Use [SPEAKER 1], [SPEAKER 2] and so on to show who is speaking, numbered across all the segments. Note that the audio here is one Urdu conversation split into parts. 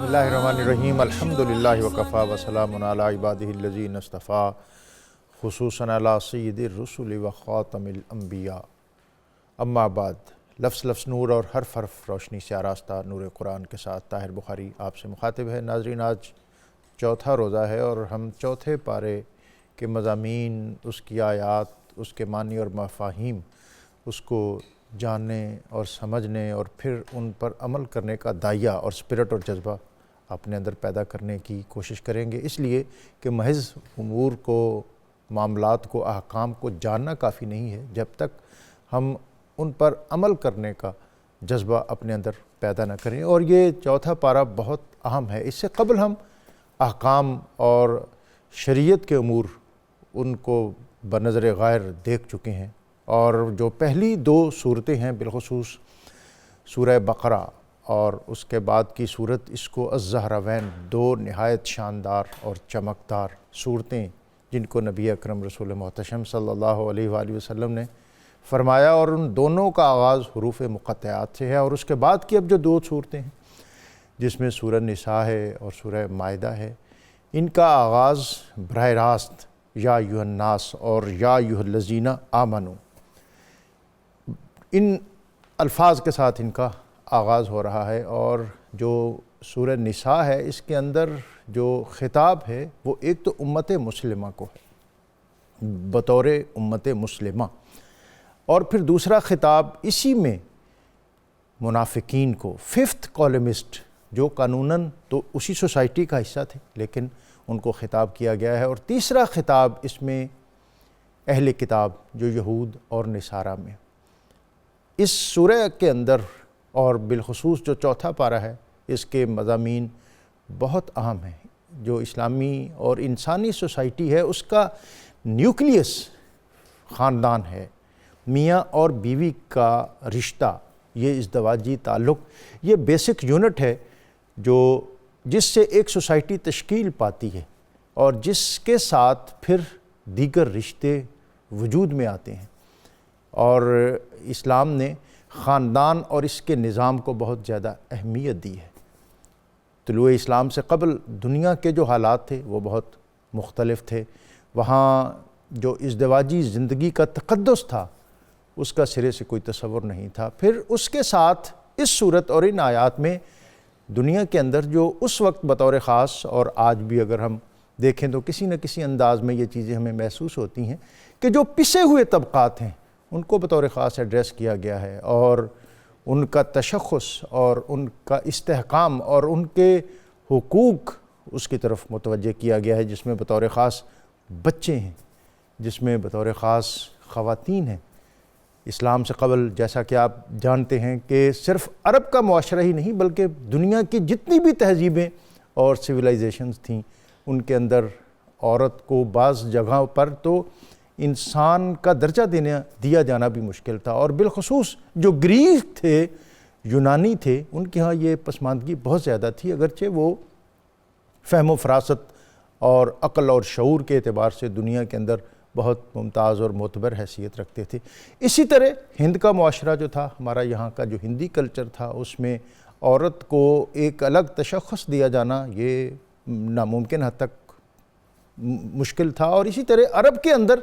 [SPEAKER 1] اللہ الرحمن الرحیم الحمدللہ وکفا وسلام علی عبادہ الذین اصطفیٰ خصوصاً علی سید الرسل و خاتم الانبیاء اما بعد لفظ نور اور حرف روشنی سے آراستہ نور قرآن کے ساتھ طاہر بخاری آپ سے مخاطب ہے۔ ناظرین، آج چوتھا روزہ ہے اور ہم چوتھے پارے کے مضامین، اس کی آیات، اس کے معنی اور مفاہیم، اس کو جاننے اور سمجھنے اور پھر ان پر عمل کرنے کا داعیہ اور اسپرٹ اور جذبہ اپنے اندر پیدا کرنے کی کوشش کریں گے، اس لیے کہ محض امور کو، معاملات کو، احکام کو جاننا کافی نہیں ہے جب تک ہم ان پر عمل کرنے کا جذبہ اپنے اندر پیدا نہ کریں۔ اور یہ چوتھا پارہ بہت اہم ہے۔ اس سے قبل ہم احکام اور شریعت کے امور ان کو بنظر غیر دیکھ چکے ہیں، اور جو پہلی دو صورتیں ہیں، بالخصوص سورہ بقرہ اور اس کے بعد کی صورت، اس کو الزہراوین، دو نہایت شاندار اور چمکدار صورتیں جن کو نبی اکرم رسول محتشم صلی اللہ علیہ وآلہ وسلم نے فرمایا، اور ان دونوں کا آغاز حروف مقطعات سے ہے۔ اور اس کے بعد کی اب جو دو صورتیں ہیں جس میں سورہ نساء ہے اور سورہ مائدہ ہے، ان کا آغاز براہ راست یا ایھا الناس اور یا ایھا الذین آمنوا، ان الفاظ کے ساتھ ان کا آغاز ہو رہا ہے۔ اور جو سورہ نساء ہے، اس کے اندر جو خطاب ہے وہ ایک تو امت مسلمہ کو ہے بطور امت مسلمہ، اور پھر دوسرا خطاب اسی میں منافقین کو، ففتھ کالمسٹ، جو قانوناً تو اسی سوسائٹی کا حصہ تھے لیکن ان کو خطاب کیا گیا ہے، اور تیسرا خطاب اس میں اہل کتاب جو یہود اور نصارہ میں۔ اس سورہ کے اندر اور بالخصوص جو چوتھا پارہ ہے، اس کے مضامین بہت اہم ہیں۔ جو اسلامی اور انسانی سوسائٹی ہے، اس کا نیوکلیس خاندان ہے، میاں اور بیوی کا رشتہ، یہ ازدواجی تعلق، یہ بیسک یونٹ ہے جو جس سے ایک سوسائٹی تشکیل پاتی ہے اور جس کے ساتھ پھر دیگر رشتے وجود میں آتے ہیں۔ اور اسلام نے خاندان اور اس کے نظام کو بہت زیادہ اہمیت دی ہے۔ طلوع اسلام سے قبل دنیا کے جو حالات تھے وہ بہت مختلف تھے۔ وہاں جو ازدواجی زندگی کا تقدس تھا اس کا سرے سے کوئی تصور نہیں تھا۔ پھر اس کے ساتھ اس صورت اور ان آیات میں دنیا کے اندر جو اس وقت بطور خاص، اور آج بھی اگر ہم دیکھیں تو کسی نہ کسی انداز میں یہ چیزیں ہمیں محسوس ہوتی ہیں کہ جو پسے ہوئے طبقات ہیں ان کو بطور خاص ایڈریس کیا گیا ہے، اور ان کا تشخص اور ان کا استحکام اور ان کے حقوق اس کی طرف متوجہ کیا گیا ہے، جس میں بطور خاص بچے ہیں، جس میں بطور خاص خواتین ہیں۔ اسلام سے قبل جیسا کہ آپ جانتے ہیں کہ صرف عرب کا معاشرہ ہی نہیں بلکہ دنیا کی جتنی بھی تہذیبیں اور سویلائزیشنز تھیں، ان کے اندر عورت کو بعض جگہوں پر تو انسان کا درجہ دیا جانا بھی مشکل تھا، اور بالخصوص جو گریک تھے، یونانی تھے، ان کے ہاں یہ پسماندگی بہت زیادہ تھی، اگرچہ وہ فہم و فراست اور عقل اور شعور کے اعتبار سے دنیا کے اندر بہت ممتاز اور معتبر حیثیت رکھتے تھے۔ اسی طرح ہند کا معاشرہ جو تھا، ہمارا یہاں کا جو ہندی کلچر تھا، اس میں عورت کو ایک الگ تشخص دیا جانا یہ ناممکن حد تک مشکل تھا۔ اور اسی طرح عرب کے اندر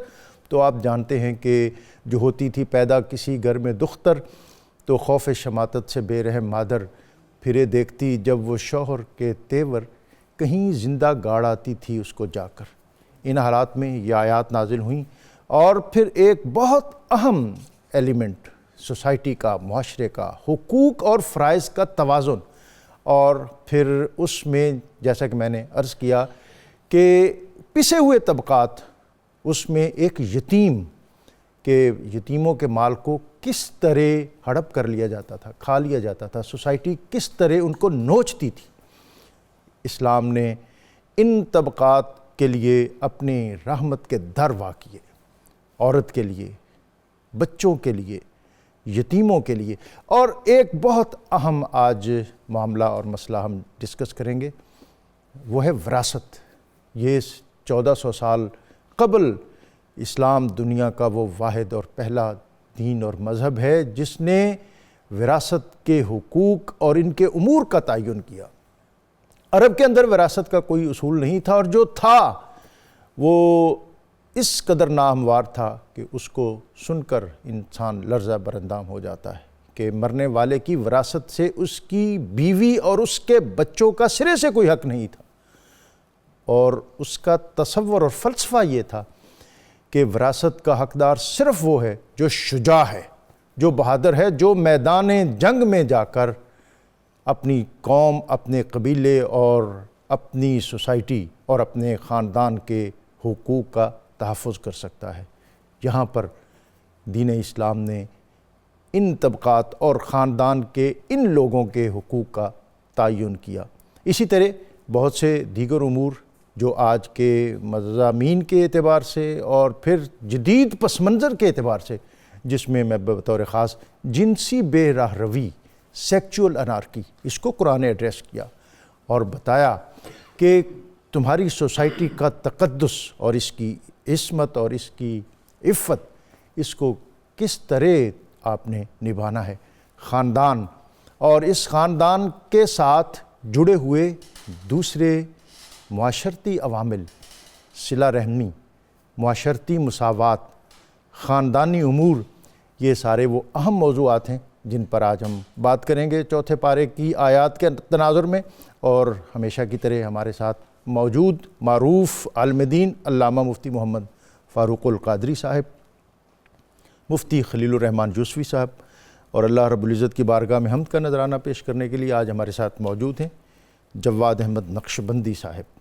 [SPEAKER 1] تو آپ جانتے ہیں کہ جو ہوتی تھی پیدا کسی گھر میں دختر، تو خوف شماتت سے بے رحم مادر پھرے دیکھتی جب وہ شوہر کے تیور، کہیں زندہ گاڑ آتی تھی اس کو جا کر۔ ان حالات میں یہ آیات نازل ہوئیں، اور پھر ایک بہت اہم ایلیمنٹ سوسائٹی کا، معاشرے کا، حقوق اور فرائض کا توازن، اور پھر اس میں جیسا کہ میں نے عرض کیا کہ پسے ہوئے طبقات، اس میں ایک یتیم کہ یتیموں کے مال کو کس طرح ہڑپ کر لیا جاتا تھا، کھا لیا جاتا تھا، سوسائٹی کس طرح ان کو نوچتی تھی۔ اسلام نے ان طبقات کے لیے اپنی رحمت کے در وا کیے، عورت کے لیے، بچوں کے لیے، یتیموں کے لیے۔ اور ایک بہت اہم آج معاملہ اور مسئلہ ہم ڈسکس کریں گے، وہ ہے وراثت۔ یہ 1400 سال قبل اسلام دنیا کا وہ واحد اور پہلا دین اور مذہب ہے جس نے وراثت کے حقوق اور ان کے امور کا تعین کیا۔ عرب کے اندر وراثت کا کوئی اصول نہیں تھا، اور جو تھا وہ اس قدر ناہموار تھا کہ اس کو سن کر انسان لرزہ براندام ہو جاتا ہے کہ مرنے والے کی وراثت سے اس کی بیوی اور اس کے بچوں کا سرے سے کوئی حق نہیں تھا، اور اس کا تصور اور فلسفہ یہ تھا کہ وراثت کا حقدار صرف وہ ہے جو شجاع ہے، جو بہادر ہے، جو میدان جنگ میں جا کر اپنی قوم، اپنے قبیلے اور اپنی سوسائٹی اور اپنے خاندان کے حقوق کا تحفظ کر سکتا ہے۔ یہاں پر دین اسلام نے ان طبقات اور خاندان کے ان لوگوں کے حقوق کا تعین کیا۔ اسی طرح بہت سے دیگر امور جو آج کے مضامین کے اعتبار سے اور پھر جدید پس منظر کے اعتبار سے، جس میں میں بطور خاص جنسی بے راہ روی، سیکچول انارکی، اس کو قرآن نے ایڈریس کیا اور بتایا کہ تمہاری سوسائٹی کا تقدس اور اس کی عصمت اور اس کی عفت، اس کو کس طرح آپ نے نبھانا ہے۔ خاندان اور اس خاندان کے ساتھ جڑے ہوئے دوسرے معاشرتی عوامل، صلہ رحمی، معاشرتی مساوات، خاندانی امور، یہ سارے وہ اہم موضوعات ہیں جن پر آج ہم بات کریں گے چوتھے پارے کی آیات کے تناظر میں۔ اور ہمیشہ کی طرح ہمارے ساتھ موجود معروف عالم دین علامہ مفتی محمد فاروق القادری صاحب، مفتی خلیل الرحمن یوسفی صاحب، اور اللہ رب العزت کی بارگاہ میں حمد کا نذرانہ پیش کرنے کے لیے آج ہمارے ساتھ موجود ہیں جواد احمد نقشبندی صاحب۔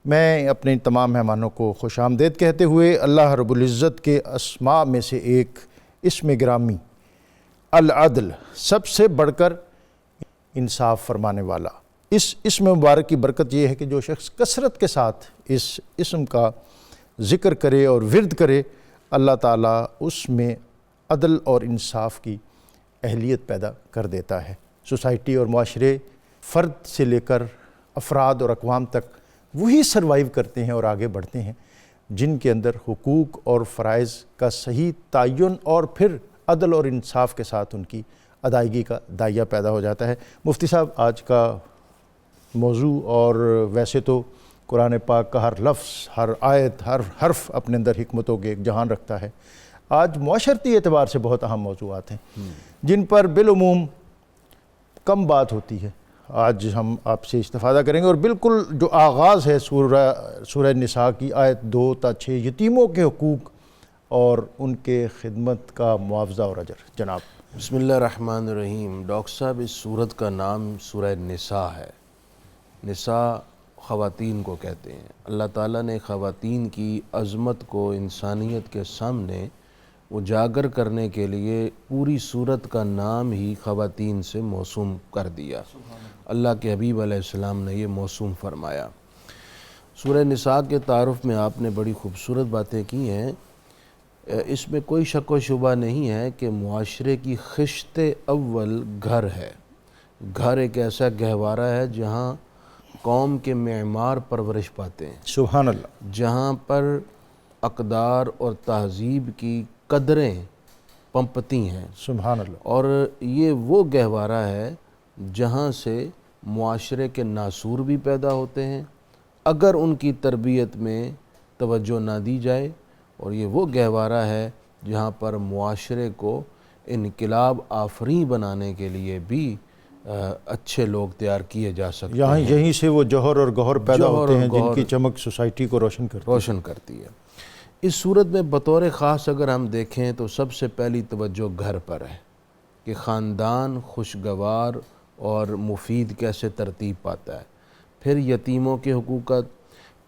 [SPEAKER 1] میں اپنے تمام مہمانوں کو خوش آمدید کہتے ہوئے اللہ رب العزت کے اسماء میں سے ایک اسم گرامی العدل، سب سے بڑھ کر انصاف فرمانے والا، اس اسم مبارک کی برکت یہ ہے کہ جو شخص کثرت کے ساتھ اس اسم کا ذکر کرے اور ورد کرے، اللہ تعالیٰ اس میں عدل اور انصاف کی اہلیت پیدا کر دیتا ہے۔ سوسائٹی اور معاشرے، فرد سے لے کر افراد اور اقوام تک وہی سروائیو کرتے ہیں اور آگے بڑھتے ہیں جن کے اندر حقوق اور فرائض کا صحیح تعین اور پھر عدل اور انصاف کے ساتھ ان کی ادائیگی کا دائیہ پیدا ہو جاتا ہے۔ مفتی صاحب، آج کا موضوع، اور ویسے تو قرآن پاک کا ہر لفظ، ہر آیت، ہر حرف اپنے اندر حکمتوں کے ایک جہان رکھتا ہے، آج معاشرتی اعتبار سے بہت اہم موضوعات ہیں جن پر بالعموم کم بات ہوتی ہے۔ آج ہم آپ سے استفادہ کریں گے، اور بالکل جو آغاز ہے سورہ نساء کی آیت 2 تا 6، یتیموں کے حقوق اور ان کے خدمت کا معاوضہ اور اجر۔ جناب
[SPEAKER 2] بسم اللہ الرحمن الرحیم۔ ڈاکٹر صاحب، اس سورت کا نام سورہ نساء ہے۔ نساء خواتین کو کہتے ہیں۔ اللہ تعالیٰ نے خواتین کی عظمت کو انسانیت کے سامنے اجاگر کرنے کے لیے پوری سورت کا نام ہی خواتین سے موسوم کر دیا۔ اللہ کے حبیب علیہ السلام نے یہ موسوم فرمایا۔ سورہ نساء کے تعارف میں آپ نے بڑی خوبصورت باتیں کی ہیں۔ اس میں کوئی شک و شبہ نہیں ہے کہ معاشرے کی خشت اول گھر ہے۔ گھر ایک ایسا گہوارہ ہے جہاں قوم کے معمار پرورش پاتے ہیں،
[SPEAKER 1] سبحان اللہ،
[SPEAKER 2] جہاں پر اقدار اور تہذیب کی قدریں پنپتی ہیں،
[SPEAKER 1] سبحان اللہ،
[SPEAKER 2] اور یہ وہ گہوارہ ہے جہاں سے معاشرے کے ناسور بھی پیدا ہوتے ہیں اگر ان کی تربیت میں توجہ نہ دی جائے، اور یہ وہ گہوارہ ہے جہاں پر معاشرے کو انقلاب آفریں بنانے کے لیے بھی اچھے لوگ تیار کیے جا سکتے ہیں۔
[SPEAKER 1] یہیں سے وہ جوہر اور گوہر پیدا ہوتے ہیں جن کی چمک سوسائٹی کو روشن
[SPEAKER 2] کرتی ہے۔ اس صورت میں بطور خاص اگر ہم دیکھیں تو سب سے پہلی توجہ گھر پر ہے کہ خاندان خوشگوار اور مفید کیسے ترتیب پاتا ہے، پھر یتیموں کے حقوقات،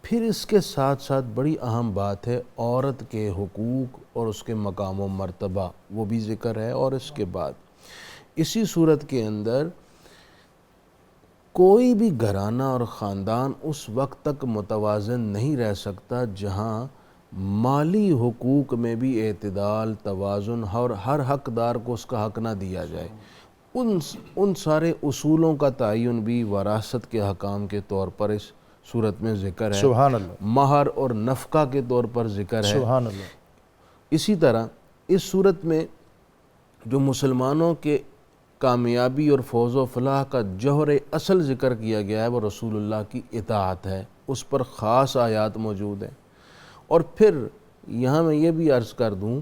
[SPEAKER 2] پھر اس کے ساتھ ساتھ بڑی اہم بات ہے عورت کے حقوق اور اس کے مقام و مرتبہ، وہ بھی ذکر ہے۔ اور اس کے بعد اسی صورت کے اندر کوئی بھی گھرانہ اور خاندان اس وقت تک متوازن نہیں رہ سکتا جہاں مالی حقوق میں بھی اعتدال، توازن اور ہر حقدار کو اس کا حق نہ دیا جائے۔ ان سارے اصولوں کا تعین بھی وراثت کے حکام کے طور پر اس صورت میں ذکر ہے،
[SPEAKER 1] سبحان اللہ،
[SPEAKER 2] مہر اور نفقہ کے طور پر ذکر ہے،
[SPEAKER 1] سبحان اللہ۔
[SPEAKER 2] اسی طرح اس صورت میں جو مسلمانوں کے کامیابی اور فوز و فلاح کا جوہر اصل ذکر کیا گیا ہے وہ رسول اللہ کی اطاعت ہے، اس پر خاص آیات موجود ہیں۔ اور پھر یہاں میں یہ بھی عرض کر دوں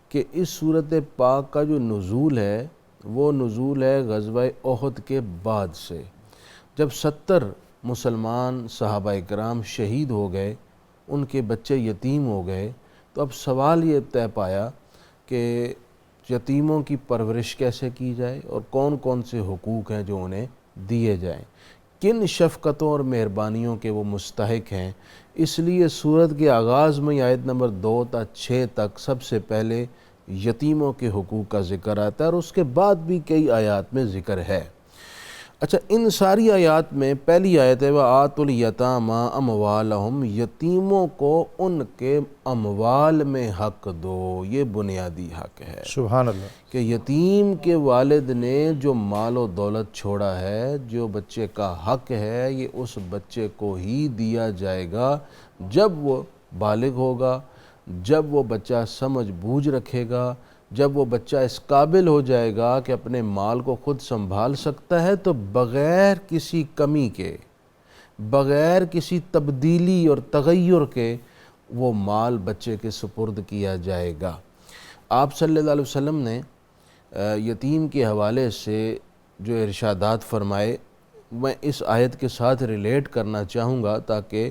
[SPEAKER 2] کہ اس صورت پاک کا جو نزول ہے وہ نزول ہے غزوہ احد کے بعد سے، جب 70 مسلمان صحابہ کرام شہید ہو گئے، ان کے بچے یتیم ہو گئے، تو اب سوال یہ طے پایا کہ یتیموں کی پرورش کیسے کی جائے اور کون کون سے حقوق ہیں جو انہیں دیے جائیں، کن شفقتوں اور مہربانیوں کے وہ مستحق ہیں۔ اس لیے سورت کے آغاز میں آیت نمبر 2 تا 6 تک سب سے پہلے یتیموں کے حقوق کا ذکر آتا ہے، اور اس کے بعد بھی کئی آیات میں ذکر ہے۔ اچھا، ان ساری آیات میں پہلی آیت ہے وَآتُوا الْيَتَامَىٰ أَمْوَالَهُمْ، یتیموں کو ان کے اموال میں حق دو، یہ بنیادی حق ہے۔
[SPEAKER 1] سبحان اللہ۔
[SPEAKER 2] کہ یتیم کے والد نے جو مال و دولت چھوڑا ہے، جو بچے کا حق ہے، یہ اس بچے کو ہی دیا جائے گا جب وہ بالغ ہوگا، جب وہ بچہ سمجھ بوجھ رکھے گا، جب وہ بچہ اس قابل ہو جائے گا کہ اپنے مال کو خود سنبھال سکتا ہے، تو بغیر کسی کمی کے، بغیر کسی تبدیلی اور تغیر کے وہ مال بچے کے سپرد کیا جائے گا۔ آپ صلی اللہ علیہ وسلم نے یتیم کے حوالے سے جو ارشادات فرمائے، میں اس آیت کے ساتھ ریلیٹ کرنا چاہوں گا تاکہ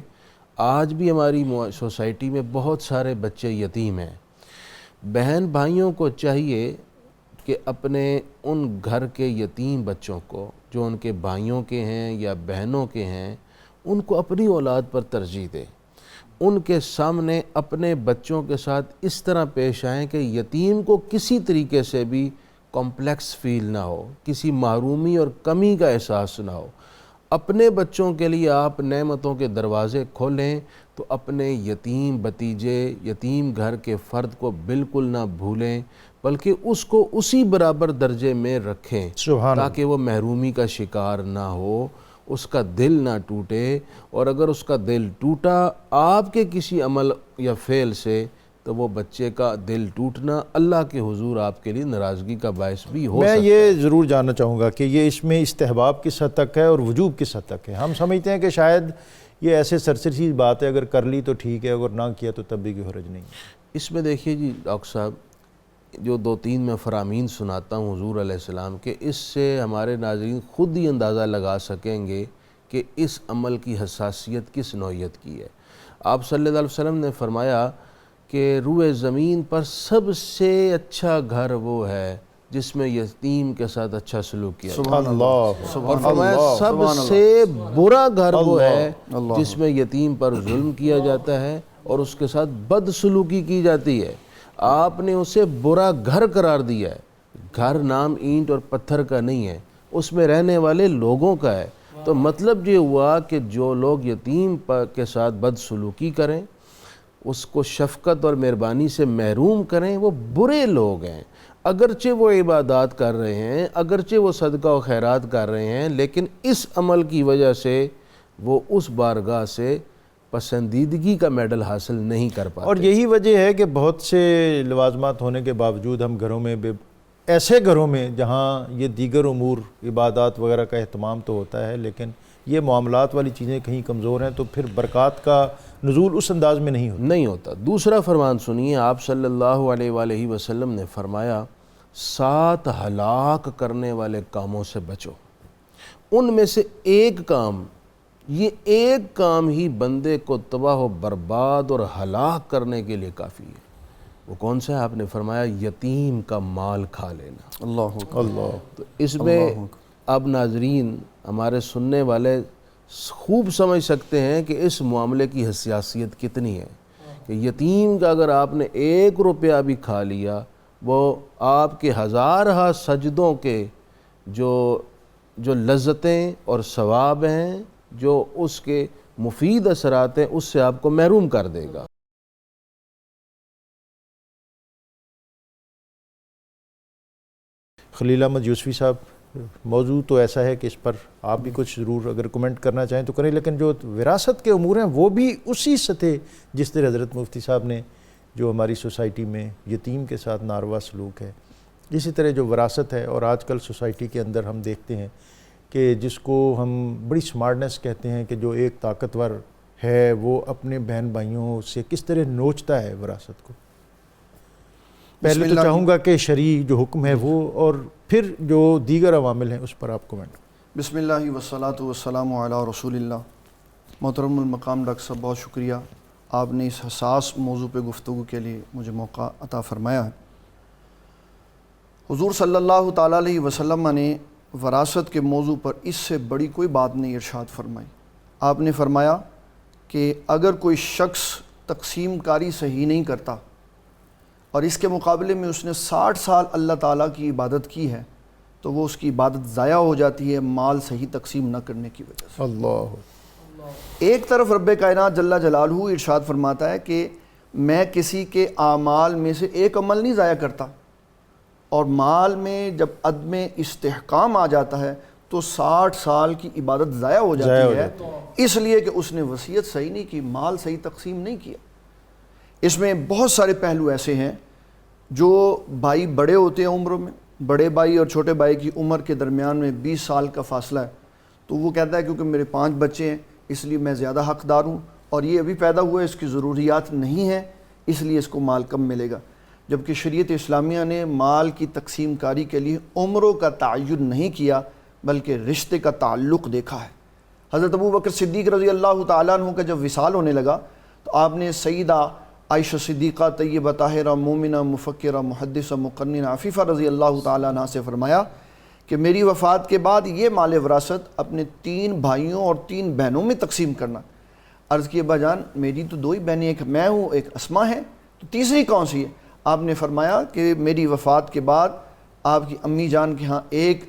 [SPEAKER 2] آج بھی ہماری سوسائٹی میں بہت سارے بچے یتیم ہیں۔ بہن بھائیوں کو چاہیے کہ اپنے ان گھر کے یتیم بچوں کو جو ان کے بھائیوں کے ہیں یا بہنوں کے ہیں، ان کو اپنی اولاد پر ترجیح دیں، ان کے سامنے اپنے بچوں کے ساتھ اس طرح پیش آئیں کہ یتیم کو کسی طریقے سے بھی کمپلیکس فیل نہ ہو، کسی محرومی اور کمی کا احساس نہ ہو۔ اپنے بچوں کے لیے آپ نعمتوں کے دروازے کھولیں تو اپنے یتیم بتیجے، یتیم گھر کے فرد کو بالکل نہ بھولیں، بلکہ اس کو اسی برابر درجے میں رکھیں تاکہ وہ محرومی کا شکار نہ ہو، اس کا دل نہ ٹوٹے، اور اگر اس کا دل ٹوٹا آپ کے کسی عمل یا فعل سے تو وہ بچے کا دل ٹوٹنا اللہ کے حضور آپ کے لیے ناراضگی کا باعث بھی ہو سکتا ہے۔
[SPEAKER 1] میں یہ ضرور جاننا چاہوں گا کہ یہ اس میں استحباب کس حد تک ہے اور وجوب کس حد تک ہے؟ ہم سمجھتے ہیں کہ شاید یہ ایسے سرسری بات ہے، اگر کر لی تو ٹھیک ہے، اگر نہ کیا تو تب بھی کوئی حرج نہیں ہے۔
[SPEAKER 2] اس میں دیکھیے جی ڈاکٹر صاحب، جو 2-3 میں فرامین سناتا ہوں حضور علیہ السلام کے، اس سے ہمارے ناظرین خود ہی اندازہ لگا سکیں گے کہ اس عمل کی حساسیت کس نوعیت کی ہے۔ آپ صلی اللہ علیہ وسلم نے فرمایا کہ روئے زمین پر سب سے اچھا گھر وہ ہے جس میں یتیم کے ساتھ اچھا سلوک کیا جائے،
[SPEAKER 1] سبحان اللہ۔
[SPEAKER 2] اور فرمایا سب سے برا گھر وہ ہے جس میں یتیم پر ظلم کیا جاتا ہے اور اس کے ساتھ بد سلوکی کی جاتی ہے۔ آپ نے اسے برا گھر قرار دیا ہے۔ گھر نام اینٹ اور پتھر کا نہیں ہے، اس میں رہنے والے لوگوں کا ہے۔ تو مطلب یہ ہوا کہ جو لوگ یتیم کے ساتھ بد سلوکی کریں، اس کو شفقت اور مہربانی سے محروم کریں، وہ برے لوگ ہیں۔ اگرچہ وہ عبادات کر رہے ہیں، اگرچہ وہ صدقہ و خیرات کر رہے ہیں، لیکن اس عمل کی وجہ سے وہ اس بارگاہ سے پسندیدگی کا میڈل حاصل نہیں کر پاتے۔
[SPEAKER 1] اور یہی وجہ ہے کہ بہت سے لوازمات ہونے کے باوجود ہم گھروں میں ایسے گھروں میں جہاں یہ دیگر امور عبادات وغیرہ کا اہتمام تو ہوتا ہے، لیکن یہ معاملات والی چیزیں کہیں کمزور ہیں، تو پھر برکات کا نزول اس انداز میں نہیں ہوتا۔
[SPEAKER 2] دوسرا فرمان سنیے، آپ صلی اللہ علیہ وآلہ وسلم نے فرمایا 7 ہلاک کرنے والے کاموں سے بچو۔ ان میں سے ایک کام، یہ ایک کام ہی بندے کو تباہ و برباد اور ہلاک کرنے کے لیے کافی ہے۔ وہ کون سا ہے؟ آپ نے فرمایا یتیم کا مال کھا لینا۔
[SPEAKER 1] اللہ۔
[SPEAKER 2] تو اس میں اب ناظرین ہمارے سننے والے خوب سمجھ سکتے ہیں کہ اس معاملے کی حساسیت کتنی ہے کہ یتیم کا اگر آپ نے 1 روپیہ بھی کھا لیا، وہ آپ کے ہزارہ سجدوں کے جو لذتیں اور ثواب ہیں، جو اس کے مفید اثرات ہیں، اس سے آپ کو محروم کر دے گا۔
[SPEAKER 1] خلیل احمد یوسفی صاحب، موضوع تو ایسا ہے کہ اس پر آپ بھی کچھ ضرور اگر کمنٹ کرنا چاہیں تو کریں، لیکن جو وراثت کے امور ہیں وہ بھی اسی سطح جس طرح حضرت مفتی صاحب نے جو ہماری سوسائٹی میں یتیم کے ساتھ ناروا سلوک ہے اسی طرح جو وراثت ہے، اور آج کل سوسائٹی کے اندر ہم دیکھتے ہیں کہ جس کو ہم بڑی سمارٹنس کہتے ہیں، کہ جو ایک طاقتور ہے وہ اپنے بہن بھائیوں سے کس طرح نوچتا ہے وراثت کو. پہلے تو چاہوں گا کہ شرعی جو حکم ہے وہ، اور پھر جو دیگر عوامل ہیں اس پر آپ کومنٹ.
[SPEAKER 3] بسم اللہ والصلاۃ والسلام علی رسول اللہ. محترم المقام ڈاکٹر صاحب، بہت شکریہ، آپ نے اس حساس موضوع پہ گفتگو کے لیے مجھے موقع عطا فرمایا ہے. حضور صلی اللہ تعالیٰ علیہ وسلم نے وراثت کے موضوع پر اس سے بڑی کوئی بات نہیں ارشاد فرمائی. آپ نے فرمایا کہ اگر کوئی شخص تقسیم کاری صحیح نہیں کرتا اور اس کے مقابلے میں اس نے 60 سال اللہ تعالیٰ کی عبادت کی ہے تو وہ اس کی عبادت ضائع ہو جاتی ہے مال صحیح تقسیم نہ کرنے کی وجہ سے.
[SPEAKER 1] اللہ.
[SPEAKER 3] ایک طرف رب کائنات جل جلالہ ارشاد فرماتا ہے کہ میں کسی کے اعمال میں سے ایک عمل نہیں ضائع کرتا، اور مال میں جب عدم استحکام آ جاتا ہے تو 60 سال کی عبادت ضائع ہو جاتی ہے، اس لیے کہ اس نے وصیت صحیح نہیں کی، مال صحیح تقسیم نہیں کیا. اس میں بہت سارے پہلو ایسے ہیں. جو بھائی بڑے ہوتے ہیں عمر میں، بڑے بھائی اور چھوٹے بھائی کی عمر کے درمیان میں 20 سال کا فاصلہ ہے، تو وہ کہتا ہے کیونکہ میرے 5 بچے ہیں اس لیے میں زیادہ حقدار ہوں، اور یہ ابھی پیدا ہوا ہے، اس کی ضروریات نہیں ہیں، اس لیے اس کو مال کم ملے گا. جبکہ شریعت اسلامیہ نے مال کی تقسیم کاری کے لیے عمروں کا تعین نہیں کیا بلکہ رشتے کا تعلق دیکھا ہے. حضرت ابو بکر صدیق رضی اللہ تعالیٰ عنہ کا جب وصال ہونے لگا تو آپ نے سیدہ عائشہ صدیقہ طیبہ طاہرہ مومنہ مفکرہ محدثہ مقننہ عفیفہ رضی اللہ تعالیٰ عنہ سے فرمایا کہ میری وفات کے بعد یہ مال وراثت اپنے 3 بھائیوں اور 3 بہنوں میں تقسیم کرنا. عرض کی ابا جان میری تو 2 ہی بہنیں، ایک میں ہوں ایک اسما ہے، تو تیسری کون سی ہے؟ آپ نے فرمایا کہ میری وفات کے بعد آپ کی امی جان کے ہاں ایک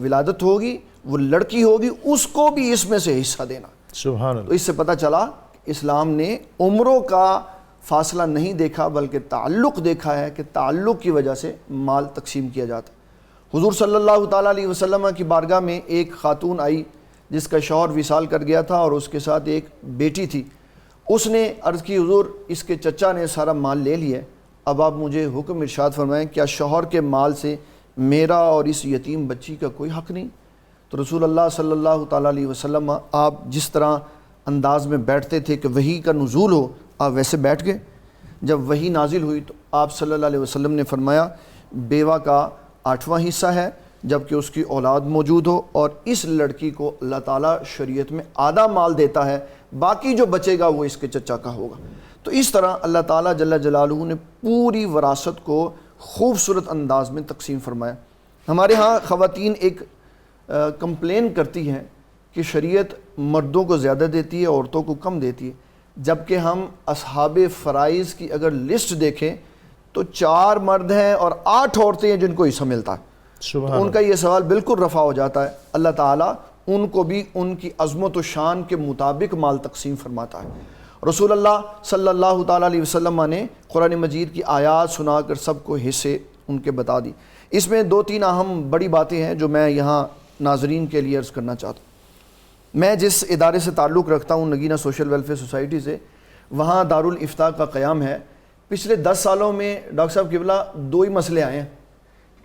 [SPEAKER 3] ولادت ہوگی، وہ لڑکی ہوگی، اس کو بھی اس میں سے حصہ دینا.
[SPEAKER 1] سبحان اللہ.
[SPEAKER 3] تو اس سے پتہ چلا اسلام نے عمروں کا فاصلہ نہیں دیکھا بلکہ تعلق دیکھا ہے کہ تعلق کی وجہ سے مال تقسیم کیا جاتا ہے. حضور صلی اللہ تعالیٰ علیہ وسلم کی بارگاہ میں ایک خاتون آئی جس کا شوہر وصال کر گیا تھا اور اس کے ساتھ ایک بیٹی تھی. اس نے عرض کی حضور اس کے چچا نے سارا مال لے لیا، اب آپ مجھے حکم ارشاد فرمائیں کیا شوہر کے مال سے میرا اور اس یتیم بچی کا کوئی حق نہیں؟ تو رسول اللہ صلی اللہ تعالیٰ علیہ وسلم آپ جس طرح انداز میں بیٹھتے تھے کہ وحی کا نزول ہو، آپ ویسے بیٹھ گئے. جب وحی نازل ہوئی تو آپ صلی اللہ علیہ وسلم نے فرمایا بیوہ کا 8واں حصہ ہے جبکہ اس کی اولاد موجود ہو، اور اس لڑکی کو اللہ تعالیٰ شریعت میں آدھا مال دیتا ہے، باقی جو بچے گا وہ اس کے چچا کا ہوگا. تو اس طرح اللہ تعالیٰ جل جلالہ نے پوری وراثت کو خوبصورت انداز میں تقسیم فرمایا. ہمارے ہاں خواتین ایک کمپلین کرتی ہیں کہ شریعت مردوں کو زیادہ دیتی ہے عورتوں کو کم دیتی ہے، جبکہ ہم اصحاب فرائض کی اگر لسٹ دیکھیں تو 4 مرد ہیں اور 8 عورتیں ہیں جن کو حصہ ملتا ہے. تو ان کا یہ سوال بالکل رفع ہو جاتا ہے. اللہ تعالیٰ ان کو بھی ان کی عظمت و شان کے مطابق مال تقسیم فرماتا ہے. رسول اللہ صلی اللہ تعالیٰ علیہ وسلم نے قرآن مجید کی آیات سنا کر سب کو حصے ان کے بتا دی. اس میں 2-3 اہم بڑی باتیں ہیں جو میں یہاں ناظرین کے لیے عرض کرنا چاہتا ہوں. میں جس ادارے سے تعلق رکھتا ہوں نگینہ سوشل ویلفیئر سوسائٹی سے، وہاں دارالفتاء کا قیام ہے. پچھلے 10 سالوں میں ڈاکٹر صاحب قبلہ 2 ہی مسئلے آئے ہیں،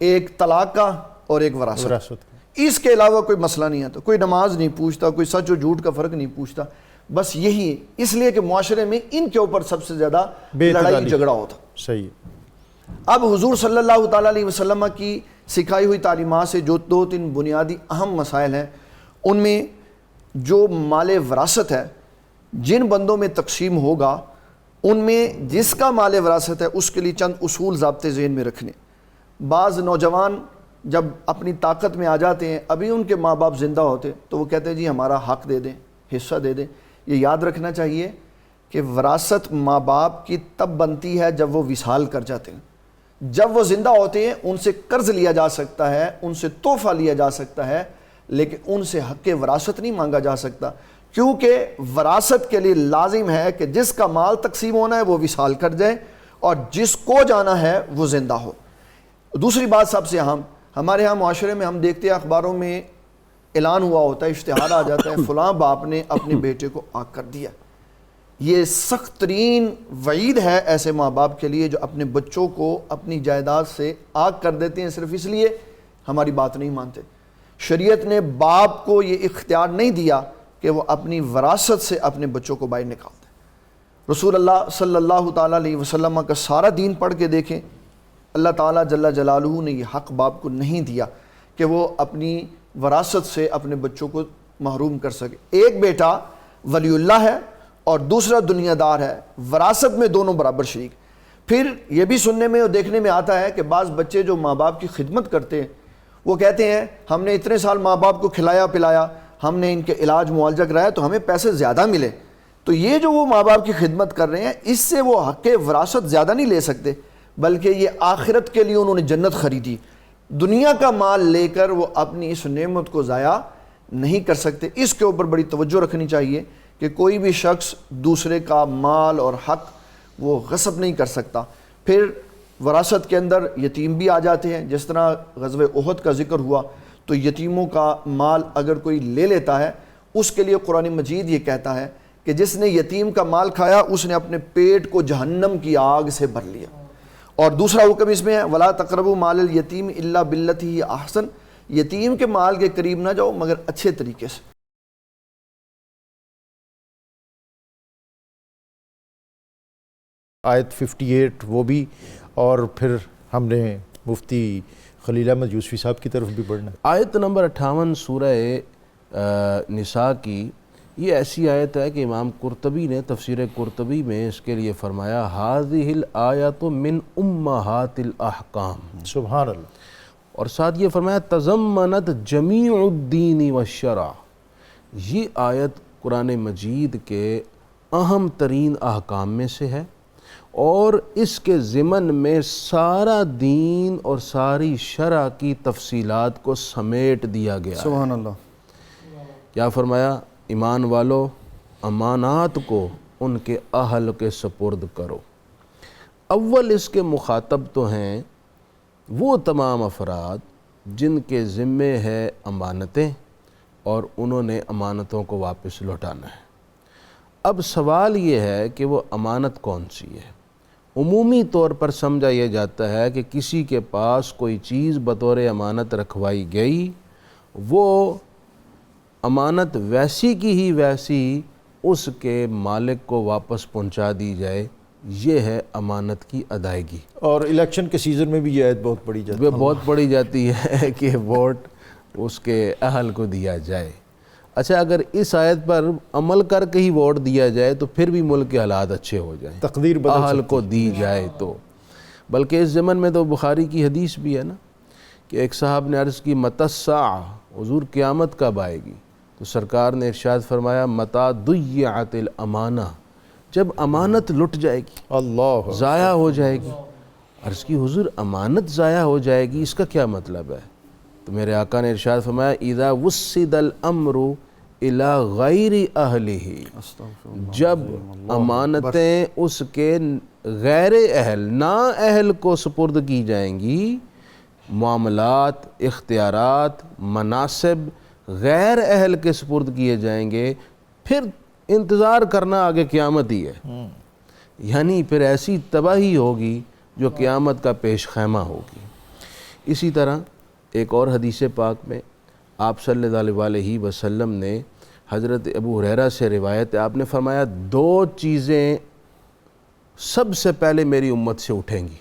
[SPEAKER 3] ایک طلاق کا اور ایک وراثت. اس کے علاوہ کوئی مسئلہ نہیں آتا. کوئی نماز نہیں پوچھتا، کوئی سچ و جھوٹ کا فرق نہیں پوچھتا، بس یہی اس لیے کہ معاشرے میں ان کے اوپر سب سے زیادہ لڑائی جھگڑا ہوتا.
[SPEAKER 1] صحیح.
[SPEAKER 3] اب حضور صلی اللہ تعالیٰ علیہ وسلم کی سکھائی ہوئی تعلیمات سے جو 2-3 بنیادی اہم مسائل ہیں، ان میں جو مال وراثت ہے جن بندوں میں تقسیم ہوگا ان میں جس کا مال وراثت ہے اس کے لیے چند اصول ضابطے ذہن میں رکھنے. بعض نوجوان جب اپنی طاقت میں آ جاتے ہیں، ابھی ان کے ماں باپ زندہ ہوتے تو وہ کہتے ہیں جی ہمارا حق دے دیں، حصہ دے دیں. یہ یاد رکھنا چاہیے کہ وراثت ماں باپ کی تب بنتی ہے جب وہ وصال کر جاتے ہیں. جب وہ زندہ ہوتے ہیں ان سے قرض لیا جا سکتا ہے، ان سے تحفہ لیا جا سکتا ہے، لیکن ان سے حق وراثت نہیں مانگا جا سکتا، کیونکہ وراثت کے لیے لازم ہے کہ جس کا مال تقسیم ہونا ہے وہ وصال کر جائے اور جس کو جانا ہے وہ زندہ ہو. دوسری بات سب سے اہم، ہمارے ہاں معاشرے میں ہم دیکھتے ہیں اخباروں میں اعلان ہوا ہوتا ہے، اشتہار آ جاتا ہے فلاں باپ نے اپنے بیٹے کو آگ کر دیا. یہ سخت ترین وعید ہے ایسے ماں باپ کے لیے جو اپنے بچوں کو اپنی جائیداد سے آگ کر دیتے ہیں صرف اس لیے ہماری بات نہیں مانتے۔ شریعت نے باپ کو یہ اختیار نہیں دیا کہ وہ اپنی وراثت سے اپنے بچوں کو باہر نکال دے۔ رسول اللہ صلی اللہ تعالیٰ علیہ وسلم کا سارا دین پڑھ کے دیکھیں، اللہ تعالیٰ جل جلالہ نے یہ حق باپ کو نہیں دیا کہ وہ اپنی وراثت سے اپنے بچوں کو محروم کر سکے۔ ایک بیٹا ولی اللہ ہے اور دوسرا دنیا دار ہے، وراثت میں دونوں برابر شریک۔ پھر یہ بھی سننے میں اور دیکھنے میں آتا ہے کہ بعض بچے جو ماں باپ کی خدمت کرتے ہیں وہ کہتے ہیں ہم نے اتنے سال ماں باپ کو کھلایا پلایا، ہم نے ان کے علاج معالجہ کرایا تو ہمیں پیسے زیادہ ملے۔ تو یہ جو وہ ماں باپ کی خدمت کر رہے ہیں اس سے وہ حق وراثت زیادہ نہیں لے سکتے، بلکہ یہ آخرت کے لیے انہوں نے جنت خریدی۔ دنیا کا مال لے کر وہ اپنی اس نعمت کو ضائع نہیں کر سکتے۔ اس کے اوپر بڑی توجہ رکھنی چاہیے کہ کوئی بھی شخص دوسرے کا مال اور حق وہ غصب نہیں کر سکتا۔ پھر وراثت کے اندر یتیم بھی آ جاتے ہیں، جس طرح غزوہ احد کا ذکر ہوا تو یتیموں کا مال اگر کوئی لے لیتا ہے اس کے لیے قرآن مجید یہ کہتا ہے کہ جس نے یتیم کا مال کھایا اس نے اپنے پیٹ کو جہنم کی آگ سے بھر لیا۔ اور دوسرا حکم اس میں ہے وَلَا تَقْرَبُوا مَالَ الْيَتِيمِ إِلَّا بِالَّتِي هِيَ أَحْسَنُ، یتیم کے مال کے قریب نہ جاؤ مگر اچھے طریقے سے۔
[SPEAKER 1] آیت 58 وہ بھی، اور پھر ہم نے مفتی خلیل احمد یوسفی صاحب کی طرف بھی بڑھنا ہے۔
[SPEAKER 2] آیت نمبر 58 سورہ نساء کی یہ ایسی آیت ہے کہ امام قرطبی نے تفسیر قرطبی میں اس کے لیے فرمایا هَذِهِ الْآيَةُ مِنْ أُمَّهَاتِ الْأَحْكَامِ،
[SPEAKER 1] سبحان اللہ۔
[SPEAKER 2] اور ساتھ یہ فرمایا تَضَمَّنَتْ جَمِيعُ الدِّينِ وَالشَّرْعِ، یہ آیت قرآن مجید کے اہم ترین احکام میں سے ہے اور اس کے ضمن میں سارا دین اور ساری شرع کی تفصیلات کو سمیٹ دیا گیا ہے۔
[SPEAKER 3] سبحان اللہ۔
[SPEAKER 2] کیا فرمایا؟ ایمان والو امانات کو ان کے اہل کے سپرد کرو۔ اول اس کے مخاطب تو ہیں وہ تمام افراد جن کے ذمے ہے امانتیں اور انہوں نے امانتوں کو واپس لوٹانا ہے۔ اب سوال یہ ہے کہ وہ امانت کون سی ہے؟ عمومی طور پر سمجھا یہ جاتا ہے کہ کسی کے پاس کوئی چیز بطور امانت رکھوائی گئی، وہ امانت ویسی کی ہی ویسی اس کے مالک کو واپس پہنچا دی جائے، یہ ہے امانت کی ادائیگی۔
[SPEAKER 1] اور الیکشن کے سیزن میں بھی یہ آیت بہت پڑھی جاتی ہے،
[SPEAKER 2] بہت پڑھی جاتی ہے کہ ووٹ اس کے اہل کو دیا جائے۔ اچھا، اگر اس آیت پر عمل کر کے ہی ووٹ دیا جائے تو پھر بھی ملک کے حالات اچھے ہو جائیں،
[SPEAKER 1] تقدیر بدل
[SPEAKER 2] اہل کو دی جائے تو۔ بلکہ اس زمن میں تو بخاری کی حدیث بھی ہے نا کہ ایک صاحب نے عرض کی متی الساعہ، حضور قیامت کب آئے گی؟ تو سرکار نے ارشاد فرمایا متی ضیعت الامانہ، جب امانت لٹ جائے گی،
[SPEAKER 1] اللہ
[SPEAKER 2] ضائع ہو جائے گی۔ عرض کی حضور امانت ضائع ہو جائے گی، اس کا کیا مطلب ہے؟ تو میرے آقا نے ارشاد فرمایا اذا وسد الامر الی غیر اہلہ، جب امانتیں اس کے غیر اہل نا اہل کو سپرد کی جائیں گی، معاملات، اختیارات، مناصب غیر اہل کے سپرد کیے جائیں گے، پھر انتظار کرنا آگے قیامت ہی ہے، یعنی پھر ایسی تباہی ہوگی جو قیامت کا پیش خیمہ ہوگی۔ اسی طرح ایک اور حدیث پاک میں آپ صلی اللہ علیہ وسلم نے حضرت ابو ہریرہ سے روایت ہے، آپ نے فرمایا دو چیزیں سب سے پہلے میری امت سے اٹھیں گی،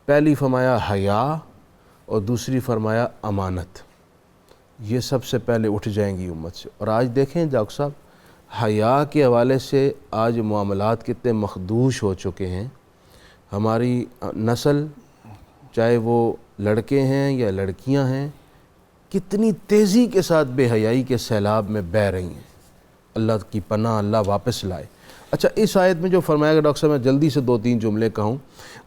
[SPEAKER 2] پہلی فرمایا حیا اور دوسری فرمایا امانت، یہ سب سے پہلے اٹھ جائیں گی امت سے۔ اور آج دیکھیں ڈاکٹر صاحب، حیا کے حوالے سے آج معاملات کتنے مخدوش ہو چکے ہیں۔ ہماری نسل، چاہے وہ لڑکے ہیں یا لڑکیاں ہیں، کتنی تیزی کے ساتھ بے حیائی کے سیلاب میں بہہ رہی ہیں۔ اللہ کی پناہ اللہ واپس لائے۔ اچھا، اس آیت میں جو فرمایا گیا ڈاکٹر صاحب، میں جلدی سے 2-3 جملے کہوں۔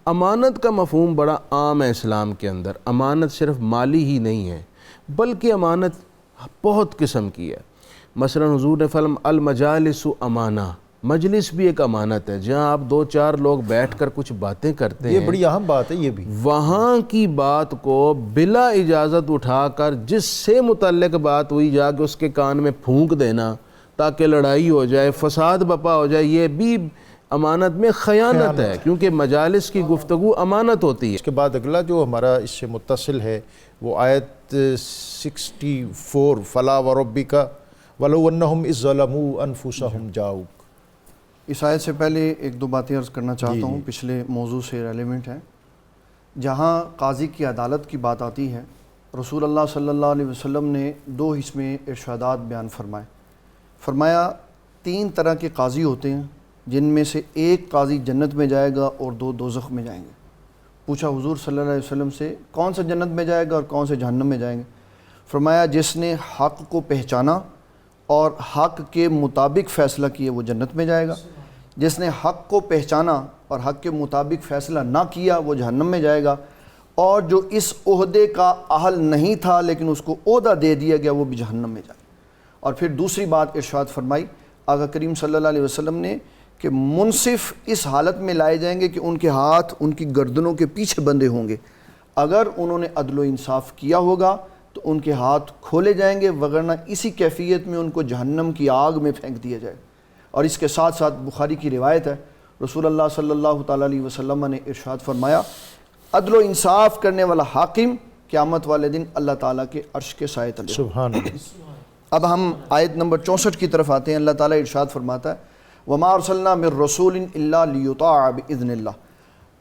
[SPEAKER 2] امانت کا مفہوم بڑا عام ہے اسلام کے اندر۔ امانت صرف مالی ہی نہیں ہے بلکہ امانت بہت قسم کی ہے۔ مثلا حضور نے فرمایا المجالس امانہ، مجلس بھی ایک امانت ہے، جہاں آپ 2-4 لوگ بیٹھ کر کچھ باتیں کرتے ہیں،
[SPEAKER 1] یہ بڑی اہم بات ہے۔ یہ بھی
[SPEAKER 2] وہاں کی بات کو بلا اجازت اٹھا کر جس سے متعلق بات ہوئی جا کے اس کے کان میں پھونک دینا، تاکہ لڑائی ہو جائے، فساد بپا ہو جائے، یہ بھی امانت میں خیانت ہے، کیونکہ مجالس کی گفتگو امانت ہوتی ہے۔
[SPEAKER 1] اس کے بعد اگلا جو ہمارا اس سے متصل ہے وہ آیت 64 فلا وربک ولو انہم اذ ظلموا انفسہم جاؤک۔
[SPEAKER 3] اس آیت سے پہلے ایک دو باتیں عرض کرنا چاہتا ہوں، پچھلے موضوع سے ریلیونٹ ہیں۔ جہاں قاضی کی عدالت کی بات آتی ہے، رسول اللہ صلی اللہ علیہ وسلم نے دو حصے میں ارشادات بیان فرمایا 3 طرح کے قاضی ہوتے ہیں، جن میں سے ایک قاضی جنت میں جائے گا اور 2 دوزخ میں جائیں گے۔ پوچھا حضور صلی اللہ علیہ وسلم سے کون سا جنت میں جائے گا اور کون سے جہنم میں جائیں گے؟ فرمایا جس نے حق کو پہچانا اور حق کے مطابق فیصلہ کیا وہ جنت میں جائے گا، جس نے حق کو پہچانا اور حق کے مطابق فیصلہ نہ کیا وہ جہنم میں جائے گا، اور جو اس عہدے کا اہل نہیں تھا لیکن اس کو عہدہ دے دیا گیا وہ بھی جہنم میں جائے گا۔ اور پھر دوسری بات ارشاد فرمائی آقا کریم صلی اللہ علیہ وسلم نے کہ منصف اس حالت میں لائے جائیں گے کہ ان کے ہاتھ ان کی گردنوں کے پیچھے بندھے ہوں گے، اگر انہوں نے عدل و انصاف کیا ہوگا تو ان کے ہاتھ کھولے جائیں گے، وگرنہ اسی کیفیت میں ان کو جہنم کی آگ میں پھینک دیا جائے گا۔ اور اس کے ساتھ ساتھ بخاری کی روایت ہے، رسول اللہ صلی اللہ تعالیٰ علیہ وسلم نے ارشاد فرمایا عدل و انصاف کرنے والا حاکم قیامت والے دن اللہ تعالیٰ کے عرش کے سائے تلے۔
[SPEAKER 1] سبحان اللہ۔
[SPEAKER 3] اب ہم آیت نمبر 64 کی طرف آتے ہیں۔ اللہ تعالیٰ ارشاد فرماتا ہے وَمَا أَرْسَلْنَا مِن رَّسُولٍ إِلَّا لِيُطَاعَ بِإِذْنِ اللَّهِ،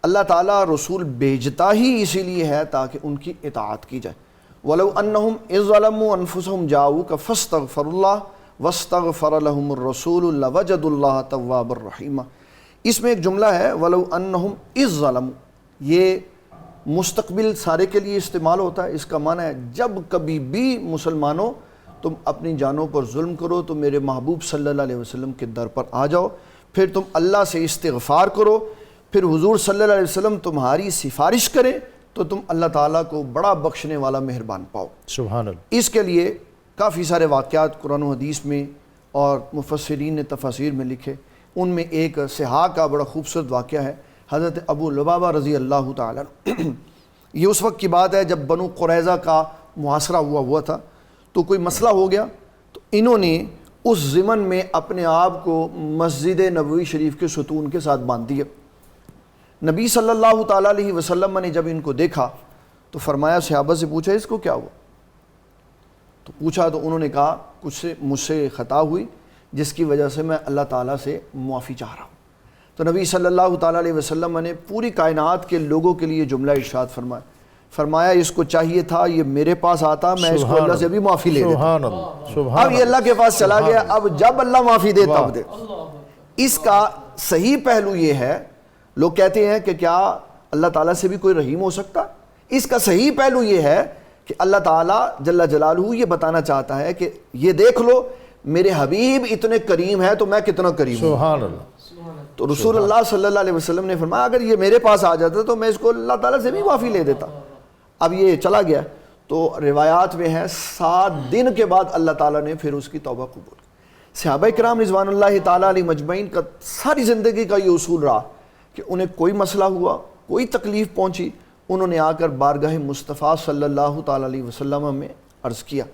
[SPEAKER 3] اللہ تعالیٰ رسول بھیجتا ہی اسی لیے ہے تاکہ ان کی اطاعت کی جائے۔ وَلَوْ أَنَّهُمْ إِذْ ظَلَمُوا أَنفُسَهُمْ جَاءُوكَ فَاسْتَغْفَرُوا اللَّهَ وَاسْتَغْفَرَ لَهُمُ الرَّسُولُ لَوَجَدُوا اللَّهَ تَوَّابًا رَّحِيمًا۔ اس میں ایک جملہ ہے وَلَوْ أَنَّهُمْ إِذْ ظَلَمُوا، یہ مستقبل سارے کے لیے استعمال ہوتا ہے۔ اس کا معنی ہے جب کبھی بھی مسلمانوں تم اپنی جانوں پر ظلم کرو تو میرے محبوب صلی اللہ علیہ وسلم کے در پر آ جاؤ، پھر تم اللہ سے استغفار کرو، پھر حضور صلی اللہ علیہ وسلم تمہاری سفارش کریں تو تم اللہ تعالیٰ کو بڑا بخشنے والا مہربان پاؤ۔
[SPEAKER 1] سبحان اللہ۔
[SPEAKER 3] اس کے لیے کافی سارے واقعات قرآن و حدیث میں اور مفسرین نے تفاسیر میں لکھے، ان میں ایک سہا کا بڑا خوبصورت واقعہ ہے، حضرت ابو لبابہ رضی اللہ تعالیٰ عنہ۔ یہ اس وقت کی بات ہے جب بنو قریظہ کا محاصرہ ہوا تھا، تو کوئی مسئلہ ہو گیا تو انہوں نے اس ضمن میں اپنے آپ کو مسجد نبوی شریف کے ستون کے ساتھ باندھ دیا۔ نبی صلی اللہ تعالیٰ علیہ وسلم نے جب ان کو دیکھا تو فرمایا، صحابہ سے پوچھا اس کو کیا ہوا؟ تو پوچھا تو انہوں نے کہا کچھ مجھ سے خطا ہوئی جس کی وجہ سے میں اللہ تعالیٰ سے معافی چاہ رہا ہوں۔ تو نبی صلی اللہ تعالیٰ علیہ وسلم نے پوری کائنات کے لوگوں کے لیے جملہ ارشاد فرمایا اس کو چاہیے تھا یہ میرے پاس آتا، میں اس کو اللہ سے بھی معافی لے دیتا۔
[SPEAKER 1] سبحان اللہ۔ سبحان
[SPEAKER 3] اب یہ اللہ کے پاس چلا گیا، اب جب اللہ معافی دے تب دے۔ اس کا صحیح پہلو یہ ہے، لوگ کہتے ہیں کہ کیا اللہ تعالیٰ سے بھی کوئی رحیم ہو سکتا؟ اس کا صحیح پہلو یہ ہے کہ اللہ تعالیٰ جل جلالہ یہ بتانا چاہتا ہے کہ یہ دیکھ لو میرے حبیب اتنے کریم ہے تو میں کتنا کریم ہوں۔
[SPEAKER 1] سبحان اللہ۔
[SPEAKER 3] تو رسول اللہ صلی اللہ علیہ وسلم نے فرمایا اگر یہ میرے پاس آ جاتا تو میں اس کو اللہ تعالیٰ سے بھی معافی لے دیتا۔ اب یہ چلا گیا تو روایات میں ہے 7 دن کے بعد اللہ تعالیٰ نے پھر اس کی توبہ قبول کی۔ صحابہ کرام رضوان اللہ تعالیٰ علیہ مجمعین کا ساری زندگی کا یہ اصول رہا کہ انہیں کوئی مسئلہ ہوا، کوئی تکلیف پہنچی، انہوں نے آ کر بارگاہ مصطفیٰ صلی اللہ تعالیٰ علیہ وسلم میں عرض کیا۔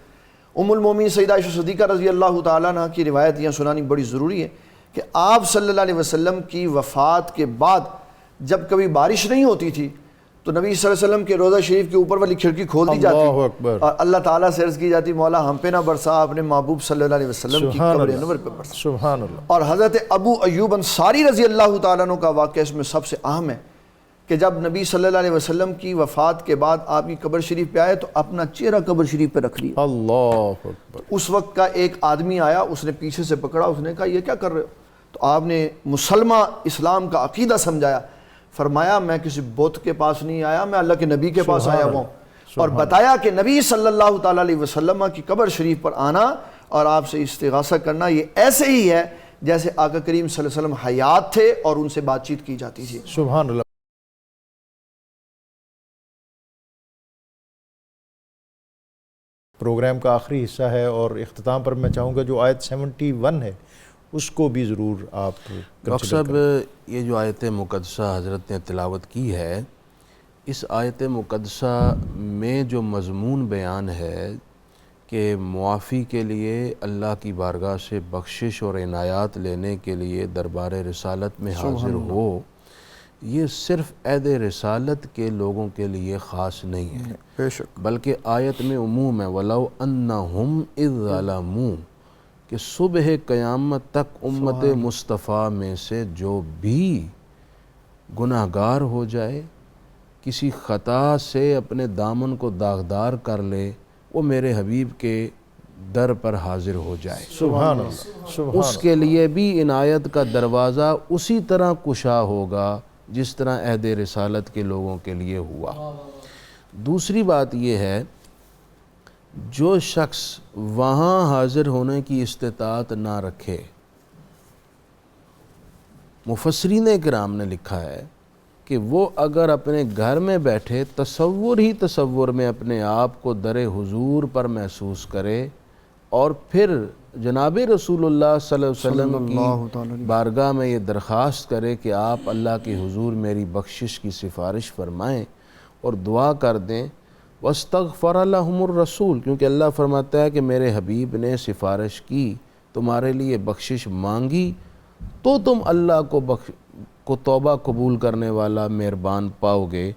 [SPEAKER 3] ام المومنین سیدہ عائشہ صدیقہ رضی اللہ تعالیٰ عنہ کی روایت یہاں سنانی بڑی ضروری ہے کہ آپ صلی اللہ علیہ وسلم کی وفات کے بعد جب کبھی بارش نہیں ہوتی تھی تو نبی صلی اللہ علیہ وسلم کے روضہ شریف کے اوپر والی کھڑکی کھول دی جاتی
[SPEAKER 1] اللہ اکبر،
[SPEAKER 3] اور اللہ تعالیٰ سے عرض کی جاتی مولا ہم پہ نہ برسا، اپنے محبوب صلی اللہ علیہ وسلم کی قبر انور پہ برسا۔
[SPEAKER 1] سبحان اللہ۔
[SPEAKER 3] اور حضرت ابو ایوب انصاری رضی اللہ تعالیٰ عنہ کا واقعہ اس میں سب سے اہم ہے کہ جب نبی صلی اللہ علیہ وسلم کی وفات کے بعد آپ کی قبر شریف پہ آئے تو اپنا چہرہ قبر شریف پہ رکھ لیا۔
[SPEAKER 1] اللہ اکبر۔
[SPEAKER 3] اس وقت کا ایک آدمی آیا، اس نے پیچھے سے پکڑا، اس نے کہا یہ کیا کر رہے ہو؟ تو آپ نے مسلمہ اسلام کا عقیدہ سمجھایا، فرمایا میں کسی بت کے پاس نہیں آیا، میں اللہ کے نبی کے پاس آیا ہوں، اور بتایا کہ نبی صلی اللہ تعالیٰ علیہ وسلم کی قبر شریف پر آنا اور آپ سے استغاثہ کرنا یہ ایسے ہی ہے جیسے آقا کریم صلی اللہ علیہ وسلم حیات تھے اور ان سے بات چیت کی جاتی تھی۔
[SPEAKER 1] سبحان اللہ۔ پروگرام کا آخری حصہ ہے اور اختتام پر میں چاہوں گا جو آیت 71 ہے اس کو بھی ضرور آپ
[SPEAKER 2] ڈاکٹر صاحب یہ جو آیت مقدسہ حضرت نے تلاوت کی ہے، اس آیت مقدسہ میں جو مضمون بیان ہے کہ معافی کے لیے اللہ کی بارگاہ سے بخشش اور عنایات لینے کے لیے دربار رسالت میں حاضر ہو، یہ صرف عہد رسالت کے لوگوں کے لیے خاص نہیں ہے،
[SPEAKER 3] بے شک،
[SPEAKER 2] بلکہ آیت میں عموم ہے وَلَوْ أَنَّهُمْ إِذْ ظَلَمُوا، کہ صبح قیامت تک امت مصطفیٰ میں سے جو بھی گناہ گار ہو جائے، کسی خطا سے اپنے دامن کو داغدار کر لے، وہ میرے حبیب کے در پر حاضر ہو جائے،
[SPEAKER 1] سبحان اللہ، سبحان
[SPEAKER 2] اس کے لیے بھی عنایت کا دروازہ اسی طرح کشا ہوگا جس طرح عہد رسالت کے لوگوں کے لیے ہوا۔ دوسری بات یہ ہے، جو شخص وہاں حاضر ہونے کی استطاعت نہ رکھے، مفسرین کرام نے لکھا ہے کہ وہ اگر اپنے گھر میں بیٹھے تصور میں اپنے آپ کو در حضور پر محسوس کرے اور پھر جناب رسول اللہ صلی اللہ علیہ وسلم کی بارگاہ میں یہ درخواست کرے کہ آپ اللہ کے حضور میری بخشش کی سفارش فرمائیں اور دعا کر دیں، وَاسْتَغْفَرَ لَهُمُ الرَّسُولُ، کیونکہ اللہ فرماتا ہے کہ میرے حبیب نے سفارش کی، تمہارے لیے بخشش مانگی، تو تم اللہ کو توبہ قبول کرنے والا مہربان پاؤ گے،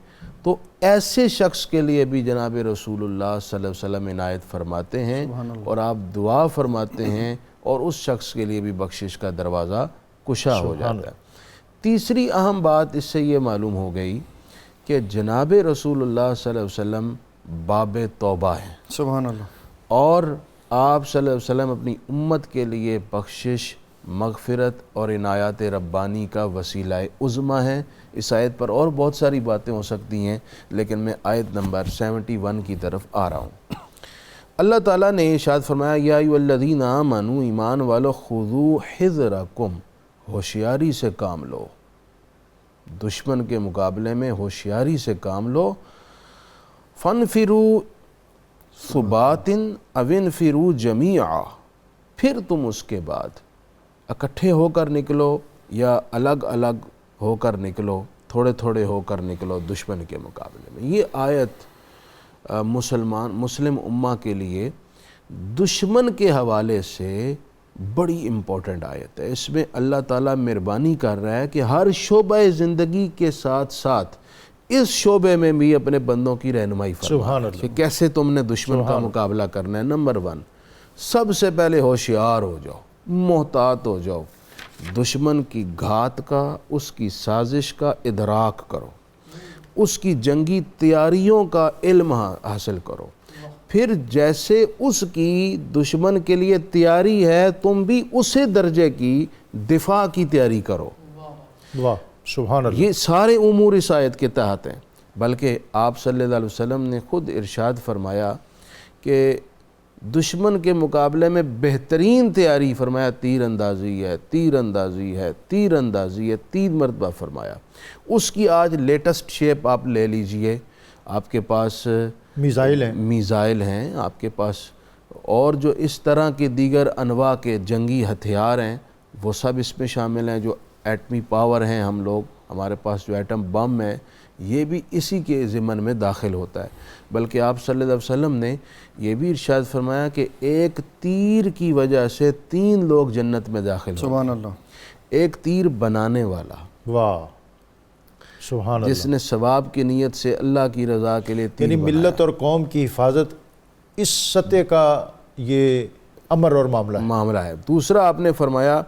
[SPEAKER 2] تو ایسے شخص کے لیے بھی جناب رسول اللہ صلی اللہ علیہ وسلم عنایت فرماتے ہیں اور آپ دعا فرماتے ہیں اور اس شخص کے لیے بھی بخشش کا دروازہ کشا ہو جاتا ہے۔ تیسری اہم بات اس سے یہ معلوم ہو گئی کہ جناب رسول اللہ صلی اللہ علیہ وسلم باب توبہ ہیں،
[SPEAKER 3] سبحان اللہ،
[SPEAKER 2] اور آپ صلی اللہ علیہ وسلم اپنی امت کے لیے بخشش، مغفرت اور عنایات ربانی کا وسیلہ عظمی ہے۔ اس آیت پر اور بہت ساری باتیں ہو سکتی ہیں، لیکن میں آیت نمبر 71 کی طرف آ رہا ہوں۔ اللہ تعالیٰ نے ارشاد فرمایا یا ایھا الذین آمنوا، ایمان والو، خذوا حذرکم، ہوشیاری سے کام لو، دشمن کے مقابلے میں ہوشیاری سے کام لو، فانفروا ثبات او انفروا جمیعا، پھر تم اس کے بعد اکٹھے ہو کر نکلو یا الگ الگ ہو کر نکلو، تھوڑے تھوڑے ہو کر نکلو دشمن کے مقابلے میں۔ یہ آیت مسلم امہ کے لیے دشمن کے حوالے سے بڑی امپورٹنٹ آیت ہے۔ اس میں اللہ تعالیٰ مہربانی کر رہا ہے کہ ہر شعبہ زندگی کے ساتھ ساتھ اس شعبے میں بھی اپنے بندوں کی رہنمائی فرما کہ کیسے تم نے دشمن کا مقابلہ کرنا ہے۔ نمبر 1، سب سے پہلے ہوشیار ہو جاؤ، محتاط ہو جاؤ، دشمن کی گھات کا، اس کی سازش کا ادراک کرو، اس کی جنگی تیاریوں کا علم حاصل کرو، پھر جیسے اس کی دشمن کے لیے تیاری ہے تم بھی اسے درجے کی دفاع کی تیاری کرو۔
[SPEAKER 1] واہ، سبحان اللہ،
[SPEAKER 2] یہ سارے امور اس آیت کے تحت ہیں، بلکہ آپ صلی اللہ علیہ وسلم نے خود ارشاد فرمایا کہ دشمن کے مقابلے میں بہترین تیاری فرمایا تیر اندازی ہے، تیر اندازی ہے، تیر اندازی ہے، 3 مرتبہ فرمایا۔ اس کی آج لیٹسٹ شیپ آپ لے لیجئے، آپ کے پاس میزائل ہیں، آپ کے پاس اور جو اس طرح کے دیگر انواع کے جنگی ہتھیار ہیں وہ سب اس میں شامل ہیں، جو ایٹمی پاور ہیں، ہمارے پاس جو ایٹم بم ہے یہ بھی اسی کے ضمن میں داخل ہوتا ہے۔ بلکہ آپ صلی اللہ علیہ وسلم نے یہ بھی ارشاد فرمایا کہ ایک تیر کی وجہ سے 3 لوگ جنت میں داخل ہوتے ہیں۔
[SPEAKER 3] سبحان اللہ،
[SPEAKER 2] ایک تیر بنانے والا،
[SPEAKER 1] واہ، سبحان اللہ،
[SPEAKER 2] جس نے ثواب کی نیت سے اللہ کی رضا کے لیے تیر
[SPEAKER 1] یعنی ملت اور قوم کی حفاظت اس سطح کا یہ امر اور معاملہ
[SPEAKER 2] ہے۔ دوسرا آپ نے فرمایا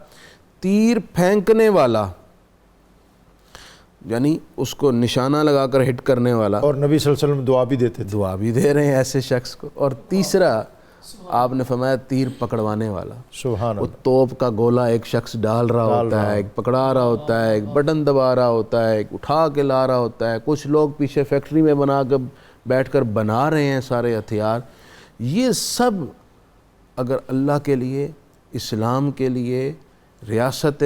[SPEAKER 2] تیر پھینکنے والا، یعنی اس کو نشانہ لگا کر ہٹ کرنے والا،
[SPEAKER 1] اور نبی صلی اللہ علیہ وسلم دعا بھی دیتے تھے،
[SPEAKER 2] دعا بھی دے رہے ہیں ایسے شخص کو۔ اور تیسرا آپ نے فرمایا تیر پکڑوانے والا،
[SPEAKER 1] سبحان
[SPEAKER 2] وہ
[SPEAKER 1] اللہ،
[SPEAKER 2] توپ کا گولا ایک شخص ڈال رہا ہوتا ہے، ایک پکڑا رہا ہوتا ہے، ایک بٹن دبا رہا ہوتا ہے، ایک اٹھا کے لا رہا ہوتا ہے، کچھ لوگ پیچھے فیکٹری میں بنا کے بیٹھ کر بنا رہے ہیں سارے ہتھیار۔ یہ سب اگر اللہ کے لیے، اسلام کے لیے، ریاست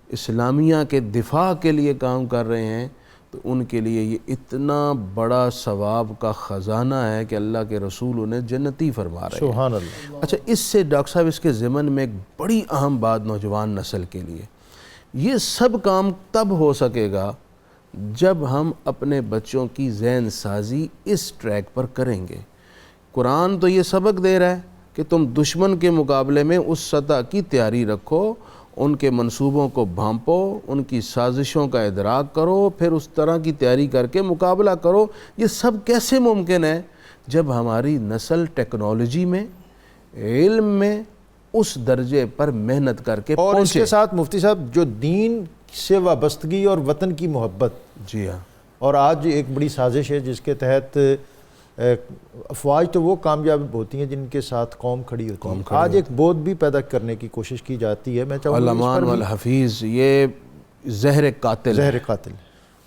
[SPEAKER 2] اسلامیہ کے دفاع کے لیے کام کر رہے ہیں تو ان کے لیے یہ اتنا بڑا ثواب کا خزانہ ہے کہ اللہ کے رسول انہیں جنتی فرما رہے ہیں۔
[SPEAKER 1] سبحان اللہ۔
[SPEAKER 2] اچھا، اس سے ڈاکٹر صاحب اس کے ضمن میں ایک بڑی اہم بات نوجوان نسل کے لیے، یہ سب کام تب ہو سکے گا جب ہم اپنے بچوں کی ذہن سازی اس ٹریک پر کریں گے۔ قرآن تو یہ سبق دے رہا ہے، کہ تم دشمن کے مقابلے میں اس سطح کی تیاری رکھو، ان کے منصوبوں کو بھانپو، ان کی سازشوں کا ادراک کرو، پھر اس طرح کی تیاری کر کے مقابلہ کرو۔ یہ سب کیسے ممکن ہے جب ہماری نسل ٹیکنالوجی میں، علم میں اس درجے پر محنت کر کے
[SPEAKER 1] اور اس
[SPEAKER 2] پہنچے۔
[SPEAKER 1] کے ساتھ مفتی صاحب جو دین سے وابستگی اور وطن کی محبت،
[SPEAKER 2] جی ہاں،
[SPEAKER 1] اور آج ایک بڑی سازش ہے جس کے تحت افواج تو وہ کامیاب ہوتی ہیں جن کے ساتھ قوم کھڑی ہوتی ہے۔ آج ایک بودھ بھی پیدا کرنے کی کوشش کی جاتی ہے۔ میں چاہوں گا
[SPEAKER 2] علمان والحفیظ، یہ زہر قاتل ہے۔
[SPEAKER 1] زہر قاتل۔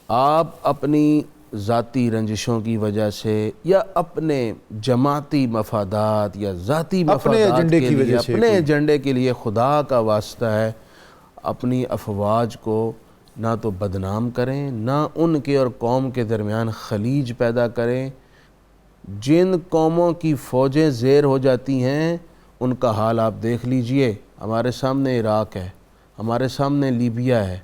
[SPEAKER 2] آپ اپنی ذاتی رنجشوں کی وجہ سے یا اپنے جماعتی مفادات یا ذاتی مفادات
[SPEAKER 1] ایجنڈے
[SPEAKER 2] کے
[SPEAKER 1] کی
[SPEAKER 2] لیے،
[SPEAKER 1] وجہ سے
[SPEAKER 2] اپنے ایجنڈے کے لیے خدا کا واسطہ ہے اپنی افواج کو نہ تو بدنام کریں، نہ ان کے اور قوم کے درمیان خلیج پیدا کریں۔ جن قوموں کی فوجیں زیر ہو جاتی ہیں ان کا حال آپ دیکھ لیجئے۔ ہمارے سامنے عراق ہے، ہمارے سامنے لیبیا ہے،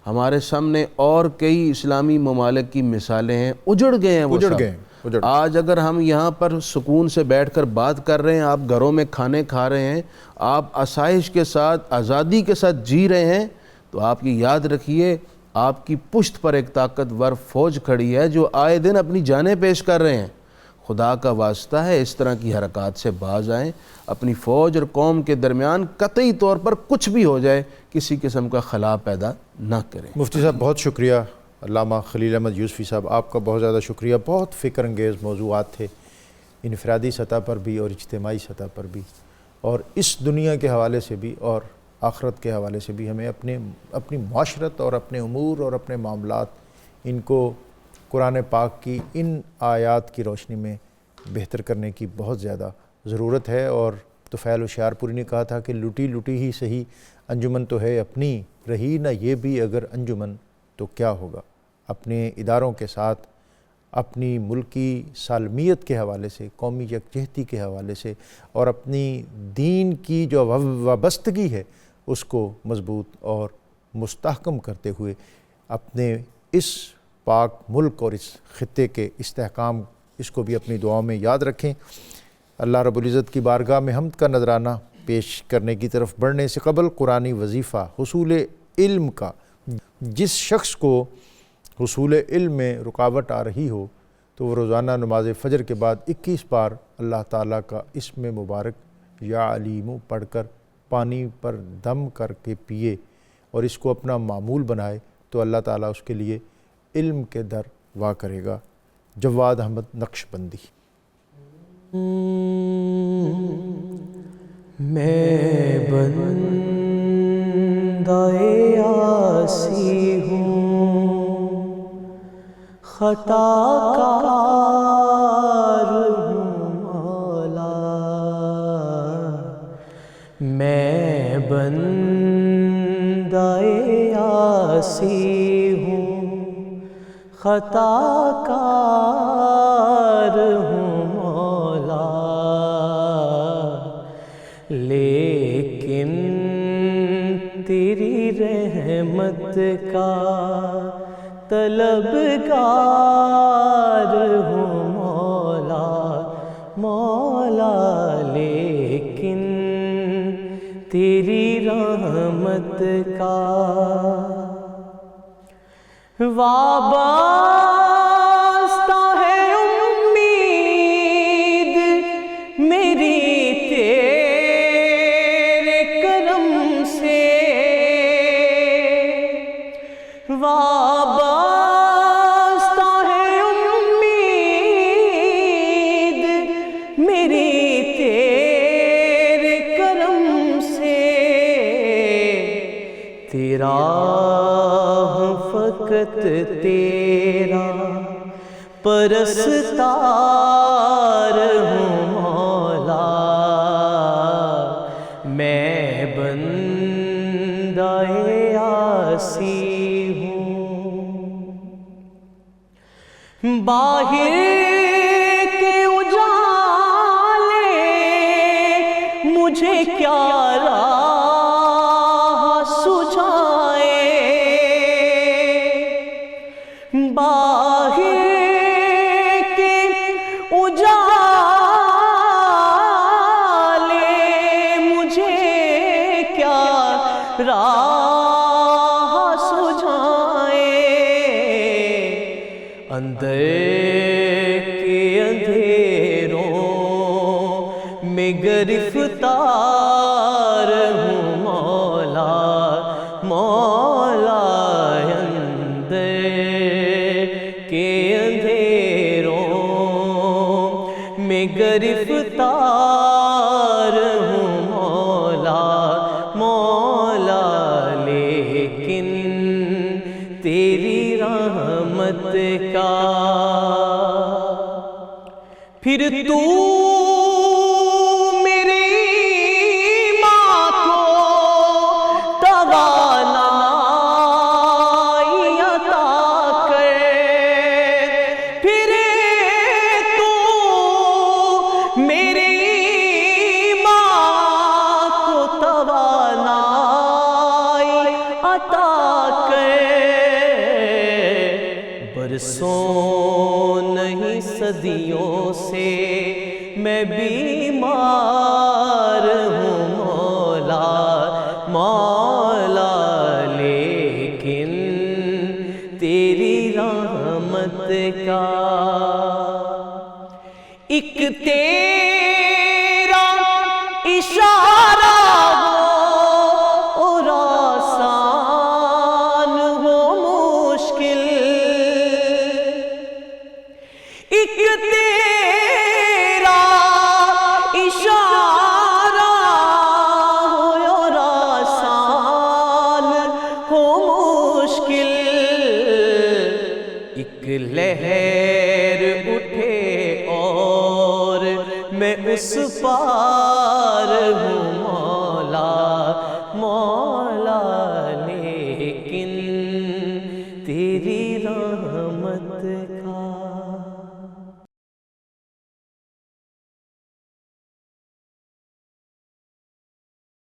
[SPEAKER 2] ہمارے سامنے اور کئی اسلامی ممالک کی مثالیں ہیں، اجڑ گئے ہیں وہ سب۔ آج اگر ہم یہاں پر سکون سے بیٹھ کر بات کر رہے ہیں، آپ گھروں میں کھانے کھا رہے ہیں، آپ آسائش کے ساتھ، آزادی کے ساتھ جی رہے ہیں، تو آپ یہ یاد رکھیے آپ کی پشت پر ایک طاقتور فوج کھڑی ہے جو آئے دن اپنی جانیں پیش کر رہے ہیں۔ خدا کا واسطہ ہے اس طرح کی حرکات سے باز آئیں، اپنی فوج اور قوم کے درمیان قطعی طور پر کچھ بھی ہو جائے کسی قسم کا خلا پیدا نہ کریں۔
[SPEAKER 1] مفتی صاحب بہت شکریہ، علامہ خلیل احمد یوسفی صاحب آپ کا بہت زیادہ شکریہ۔ بہت فکر انگیز موضوعات تھے، انفرادی سطح پر بھی اور اجتماعی سطح پر بھی، اور اس دنیا کے حوالے سے بھی اور آخرت کے حوالے سے بھی ہمیں اپنی معاشرت اور اپنے امور اور اپنے معاملات ان کو قرآن پاک کی ان آیات کی روشنی میں بہتر کرنے کی بہت زیادہ ضرورت ہے۔ اور طفیل ہوشیارپوری نے کہا تھا کہ لٹی لٹی ہی صحیح انجمن تو ہے اپنی، رہی نہ یہ بھی اگر انجمن تو کیا ہوگا۔ اپنے اداروں کے ساتھ اپنی ملکی سالمیت کے حوالے سے، قومی یکجہتی کے حوالے سے اور اپنی دین کی جو وابستگی ہے اس کو مضبوط اور مستحکم کرتے ہوئے اپنے اس پاک ملک اور اس خطے کے استحکام اس کو بھی اپنی دعاؤں میں یاد رکھیں۔ اللہ رب العزت کی بارگاہ میں حمد کا نذرانہ پیش کرنے کی طرف بڑھنے سے قبل قرآنی وظیفہ حصول علم کا، جس شخص کو حصول علم میں رکاوٹ آ رہی ہو تو وہ روزانہ نماز فجر کے بعد 21 بار اللہ تعالیٰ کا اسم مبارک یا علیمو پڑھ کر پانی پر دم کر کے پیے اور اس کو اپنا معمول بنائے تو اللہ تعالیٰ اس کے لیے علم کے در وا کرے گا۔ جواد احمد نقشبندی۔
[SPEAKER 4] میں بندہ عاصی ہوں، خطا کار ہوں مولا، میں بندہ عاصی ہوں، خطا کار ہوں مولا، لیکن تیری رحمت کا طلبگار ہوں مولا، مولا لیکن تیری رحمت کا وابستہ ہے امید میری تیرے کرم سے، وابستہ ہے امید میری تیرے کرم سے، تیرا فقط تیرا پرستار ہوں مولا، میں بندہ عاصی ہوں، باہر کے اجالے مجھے کیا راہ سجھائے، باہر کے اجالے اندر کے اندھیروں میں گرفتار ہوں مولا مولا، اندر کے اندھیروں میں گرفتار ہوں مولا مولا، لیکن تیری رحمت کا پھر تو میری ماں کو توانائی عطا کر، پھر تو میری ماں کو توانائی عطا کر، برسوں نہیں صدیوں سے میں بیمار ہوں مولا مولا، لیکن تیری رحمت کا ایک تیرا اشارہ ہو اور آسان ہو مشکل، ایک تیرا اشارہ ہو اور آسان ہو مشکل، ایک لہر اٹھے اور میں اس پار ہوں مولا مولا،